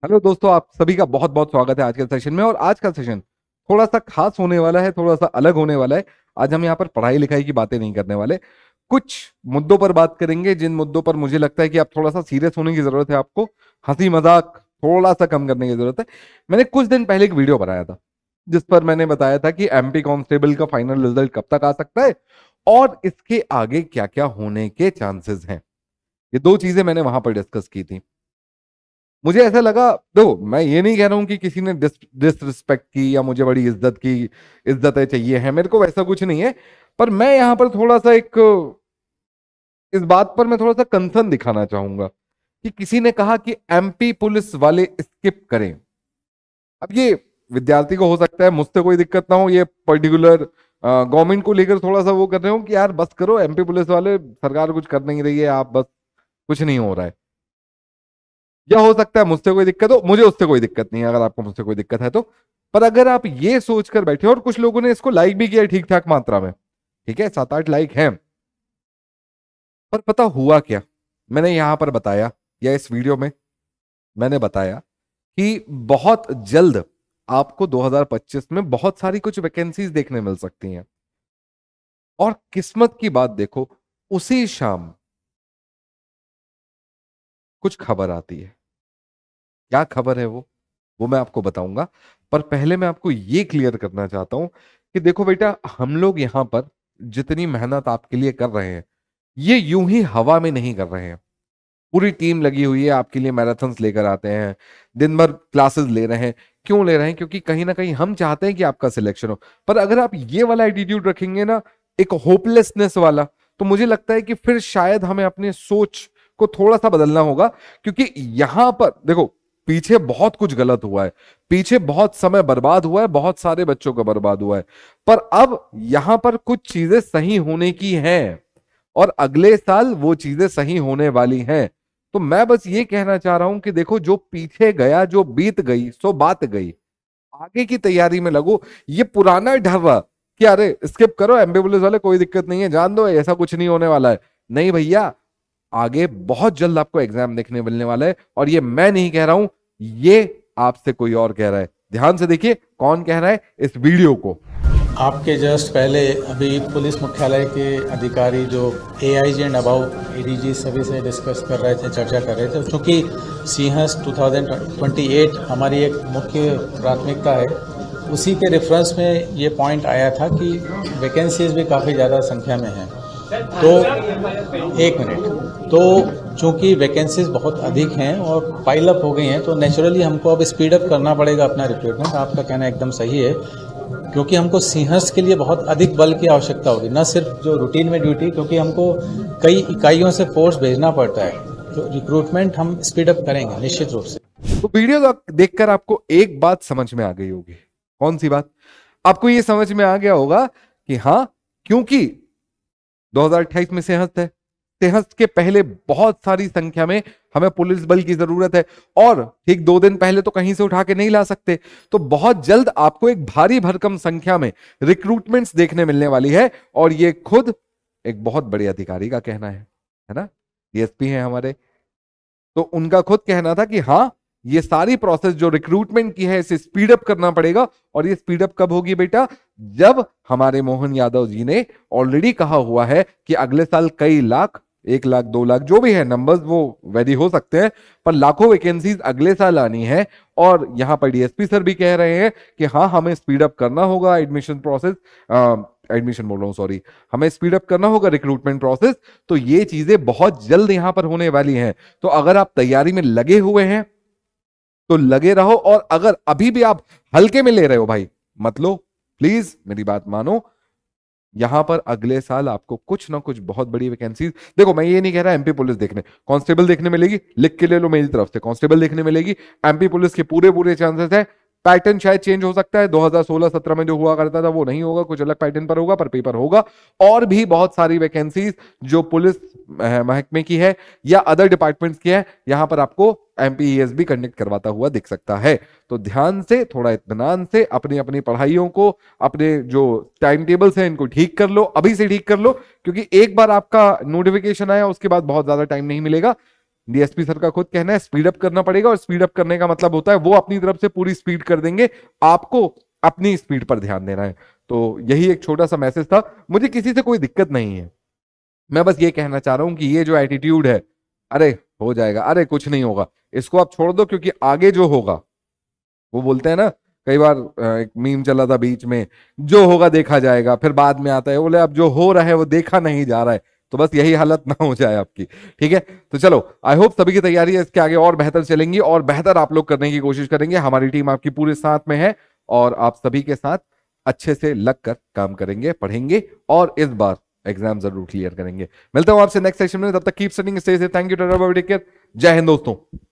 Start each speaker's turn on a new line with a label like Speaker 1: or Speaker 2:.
Speaker 1: Hello दोस्तों, आप सभी का बहुत बहुत स्वागत है आज के सेशन में। और आज का सेशन थोड़ा सा खास होने वाला है, थोड़ा सा अलग होने वाला है। आज हम यहाँ पर पढ़ाई लिखाई की बातें नहीं करने वाले, कुछ मुद्दों पर बात करेंगे जिन मुद्दों पर मुझे लगता है कि आप थोड़ा सा सीरियस होने की जरूरत है। आपको हंसी मजाक थोड़ा सा कम करने की जरूरत है। मैंने कुछ दिन पहले एक वीडियो बनाया था जिस पर मैंने बताया था कि एमपी कांस्टेबल का फाइनल रिजल्ट कब तक आ सकता है और इसके आगे क्या क्या होने के चांसेस हैं। ये दो चीजें मैंने वहां पर डिस्कस की थी। मुझे ऐसा लगा, देखो मैं ये नहीं कह रहा हूं कि किसी ने डिसरिस्पेक्ट की या मुझे बड़ी इज्जत की, इज्जतें चाहिए है, मेरे को वैसा कुछ नहीं है। पर मैं यहां पर थोड़ा सा इस बात पर मैं थोड़ा सा कंसर्न दिखाना चाहूंगा कि किसी ने कहा कि एमपी पुलिस वाले स्किप करें। अब ये विद्यार्थी को हो सकता है, मुझसे कोई दिक्कत ना हो, ये पर्टिकुलर गवर्नमेंट को लेकर थोड़ा सा वो कर रहे हो कि यार बस करो, एमपी पुलिस वाले सरकार कुछ कर नहीं रही है, आप बस, कुछ नहीं हो रहा है। या हो सकता है मुझसे कोई दिक्कत हो, मुझे उससे कोई दिक्कत नहीं है अगर आपको मुझसे कोई दिक्कत है तो। पर अगर आप ये सोचकर बैठे, और कुछ लोगों ने इसको लाइक भी किया ठीक ठाक मात्रा में, ठीक है 7-8 लाइक हैं, पर पता हुआ क्या, मैंने यहां पर बताया या इस वीडियो में मैंने बताया कि बहुत जल्द आपको 2025 में बहुत सारी कुछ वैकेंसीज देखने मिल सकती हैं। और किस्मत की बात देखो, उसी शाम कुछ खबर आती है। क्या खबर है वो मैं आपको बताऊंगा। पर पहले मैं आपको ये क्लियर करना चाहता हूं कि देखो बेटा, हम लोग यहां पर जितनी मेहनत आपके लिए कर रहे हैं, ये यूं ही हवा में नहीं कर रहे हैं। पूरी टीम लगी हुई है आपके लिए, मैराथन्स लेकर आते हैं, दिन भर क्लासेस ले रहे हैं। क्यों ले रहे हैं? क्योंकि कहीं ना कहीं हम चाहते हैं कि आपका सिलेक्शन हो। पर अगर आप ये वाला एटीट्यूड रखेंगे ना, एक होपलेसनेस वाला, तो मुझे लगता है कि फिर शायद हमें अपने सोच को थोड़ा सा बदलना होगा। क्योंकि यहां पर देखो, पीछे बहुत कुछ गलत हुआ है, पीछे बहुत समय बर्बाद हुआ है, बहुत सारे बच्चों का बर्बाद हुआ है। पर अब यहां पर कुछ चीजें सही होने की हैं और अगले साल वो चीजें सही होने वाली हैं। तो मैं बस ये कहना चाह रहा हूं कि देखो, जो पीछे गया, जो बीत गई सो बात गई, आगे की तैयारी में लगो। ये पुराना ढर्रा कि अरे स्किप करो, एमपी पुलिस वाले कोई दिक्कत नहीं है, जान दो, ऐसा कुछ नहीं होने वाला है। नहीं भैया, आगे बहुत जल्द आपको एग्जाम देखने मिलने वाला है। और ये मैं नहीं कह रहा हूं, ये आपसे कोई और कह रहा है। ध्यान से देखिए कौन कह रहा है इस वीडियो को।
Speaker 2: आपके जस्ट पहले अभी पुलिस मुख्यालय के अधिकारी जो एआईजी एंड अबाउ एडीजी सभी से डिस्कस कर रहे थे, चर्चा कर रहे थे। क्योंकि सिंहस्थ 2028 हमारी एक मुख्य प्राथमिकता है, उसी के रेफरेंस में ये पॉइंट आया था कि वैकेंसीज भी काफ़ी ज़्यादा संख्या में हैं। तो एक मिनट, तो चूंकि वैकेंसीज बहुत अधिक हैं और पाइल अप हो गई हैं, तो नेचुरली हमको अब स्पीड अप करना पड़ेगा अपना रिक्रूटमेंट। आपका कहना एकदम सही है, क्योंकि हमको सिंहस्थ के लिए बहुत अधिक बल की आवश्यकता होगी, न सिर्फ जो रूटीन में ड्यूटी, क्योंकि हमको कई इकाइयों से फोर्स भेजना पड़ता है। तो रिक्रूटमेंट हम स्पीड अप करेंगे निश्चित रूप से।
Speaker 1: तो वीडियो देखकर आपको एक बात समझ में आ गई होगी। कौन सी बात? आपको ये समझ में आ गया होगा कि हाँ, क्योंकि 2028 में सिंहस्थ है, सिंहस्थ के पहले बहुत सारी संख्या में हमें पुलिस बल की जरूरत है, और ठीक 2 दिन पहले तो कहीं से उठा के नहीं ला सकते। तो बहुत जल्द आपको एक भारी भरकम संख्या में रिक्रूटमेंट्स देखने मिलने वाली है। और ये खुद एक बहुत बड़े अधिकारी का कहना है ना, डीएसपी है हमारे, तो उनका खुद कहना था कि हाँ, ये सारी प्रोसेस जो रिक्रूटमेंट की है इसे स्पीड अप करना पड़ेगा। और ये स्पीड अप कब होगी बेटा? जब हमारे मोहन यादव जी ने ऑलरेडी कहा हुआ है कि अगले साल कई लाख, 1 लाख 2 लाख जो भी है, नंबर्स वो वेरी हो सकते हैं, पर लाखों वैकेंसीज अगले साल आनी है। और यहां पर डीएसपी सर भी कह रहे हैं कि हाँ, हमें स्पीड अप करना होगा एडमिशन प्रोसेस, एडमिशन बोल रहा हूं सॉरी, हमें स्पीड अप करना होगा रिक्रूटमेंट प्रोसेस। तो ये चीजें बहुत जल्द यहां पर होने वाली हैं। तो अगर आप तैयारी में लगे हुए हैं तो लगे रहो, और अगर अभी भी आप हल्के में ले रहे हो भाई, मत लो, प्लीज मेरी बात मानो। यहां पर अगले साल आपको कुछ ना कुछ बहुत बड़ी वैकेंसीज, देखो मैं ये नहीं कह रहा एमपी पुलिस देखने, कांस्टेबल देखने मिलेगी, लिख के ले लो मेरी तरफ से, कांस्टेबल देखने मिलेगी। एमपी पुलिस के पूरे पूरे चांसेस है। पैटर्न शायद चेंज हो सकता है, 2016-17 में जो हुआ करता था वो नहीं होगा, कुछ अलग पैटर्न पर होगा, पर पेपर होगा। और भी बहुत सारी वैकेंसीज जो पुलिस महकमे की है या अदर डिपार्टमेंट्स की है, यहां पर आपको एमपीईएस भी कंडक्ट करवाता हुआ दिख सकता है। तो ध्यान से, थोड़ा इत्मीनान से अपनी अपनी पढ़ाइयों को, अपने जो टाइम टेबल्स हैं इनको ठीक कर लो, अभी से ठीक कर लो। क्योंकि एक बार आपका नोटिफिकेशन आया उसके बाद बहुत ज्यादा टाइम नहीं मिलेगा। डीएसपी सर का खुद कहना है स्पीड अप करना पड़ेगा, और स्पीड अप करने का मतलब होता है वो अपनी तरफ से पूरी स्पीड कर देंगे, आपको अपनी स्पीड पर ध्यान देना है। तो यही एक छोटा सा मैसेज था। मुझे किसी से कोई दिक्कत नहीं है, मैं बस ये कहना चाह रहा हूं कि ये जो एटीट्यूड है, अरे हो जाएगा, अरे कुछ नहीं होगा, इसको आप छोड़ दो, क्योंकि आगे जो होगा, वो बोलते हैं ना कई बार, एक मीम चला था बीच में, जो होगा देखा जाएगा, फिर बाद में आता है बोले अब जो हो रहा है वो देखा नहीं जा रहा है। तो बस यही हालत ना हो जाए आपकी, ठीक है। तो चलो, आई होप सभी की तैयारी है इसके आगे और बेहतर चलेंगी, और बेहतर आप लोग करने की कोशिश करेंगे। हमारी टीम आपकी पूरे साथ में है, और आप सभी के साथ अच्छे से लग कर काम करेंगे, पढ़ेंगे, और इस बार एग्जाम जरूर क्लियर करेंगे। मिलता हूं आपसे नेक्स्ट सेशन में, तब तक keep studying, stay safe, thank you, take care, जय हिंद दोस्तों।